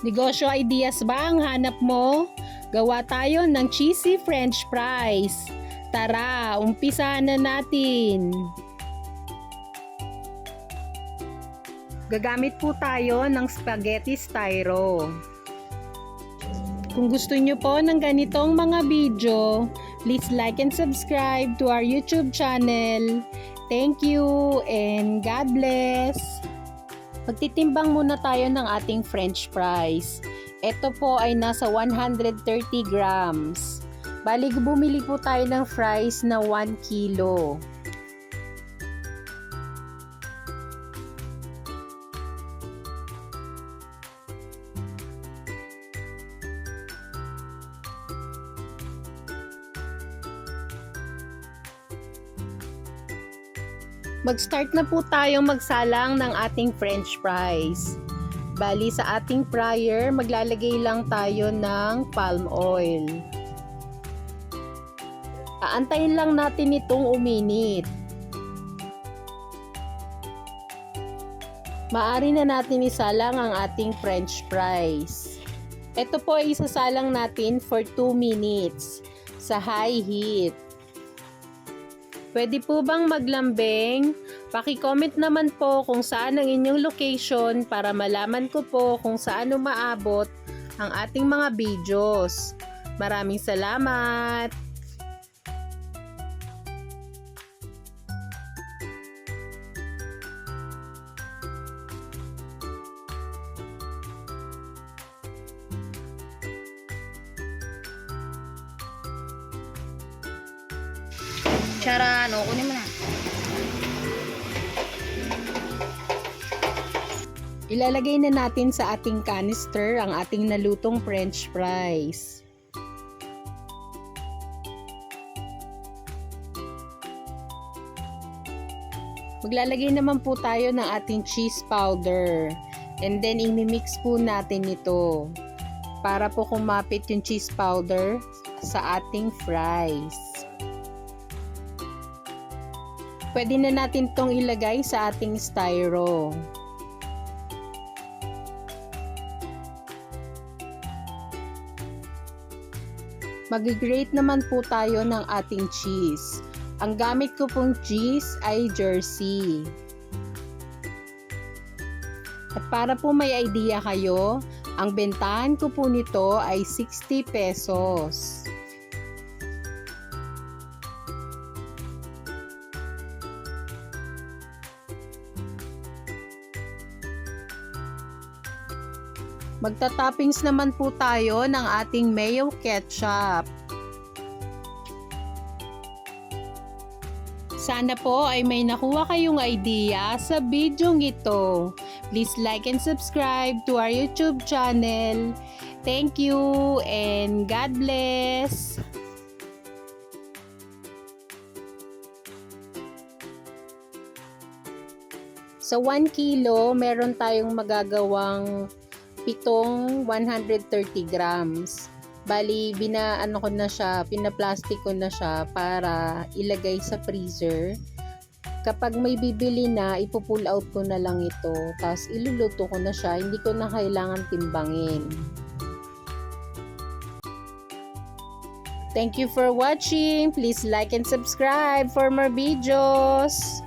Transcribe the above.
Negosyo ideas ba ang hanap mo? Gawa tayo ng cheesy french fries. Tara, umpisahan na natin. Gagamit po tayo ng spaghetti styro. Kung gusto nyo po ng ganitong mga video, please like and subscribe to our YouTube channel. Thank you and God bless! Magtitimbang muna tayo ng ating french fries. Ito po ay nasa 130 grams. Bali, bumili po tayo ng fries na 1 kilo. Mag-start na po tayong magsalang ng ating french fries. Bali, sa ating fryer, maglalagay lang tayo ng palm oil. Aantayin lang natin itong uminit. Maaari na natin isalang ang ating french fries. Ito po ay isasalang natin for 2 minutes sa high heat. Pwede po bang maglambing? Paki-comment naman po kung saan ang inyong location para malaman ko po kung saan umaabot ang ating mga videos. Maraming salamat! Tsara, ano, kunin mo na. Ilalagay na natin sa ating canister ang ating nalutong french fries. Maglalagay naman po tayo ng ating cheese powder. And then, imimix po natin ito para po kumapit yung cheese powder sa ating fries. Pwede na natin tong ilagay sa ating styro. Mag-grate naman po tayo ng ating cheese. Ang gamit ko pong cheese ay Jersey. At para po may idea kayo, ang bentahan ko po nito ay 60 pesos. Magta-toppings naman po tayo ng ating mayo ketchup. Sana po ay may nakuha kayong idea sa bidyong ito. Please like and subscribe to our YouTube channel. Thank you and God bless! Sa 1 kilo, meron tayong magagawang 7 130 grams. Bali, pinaplastic ko na siya para ilagay sa freezer. Kapag may bibili na, ipo-pull out ko na lang ito. Tapos iluluto ko na siya. Hindi ko na kailangan timbangin. Thank you for watching. Please like and subscribe for more videos.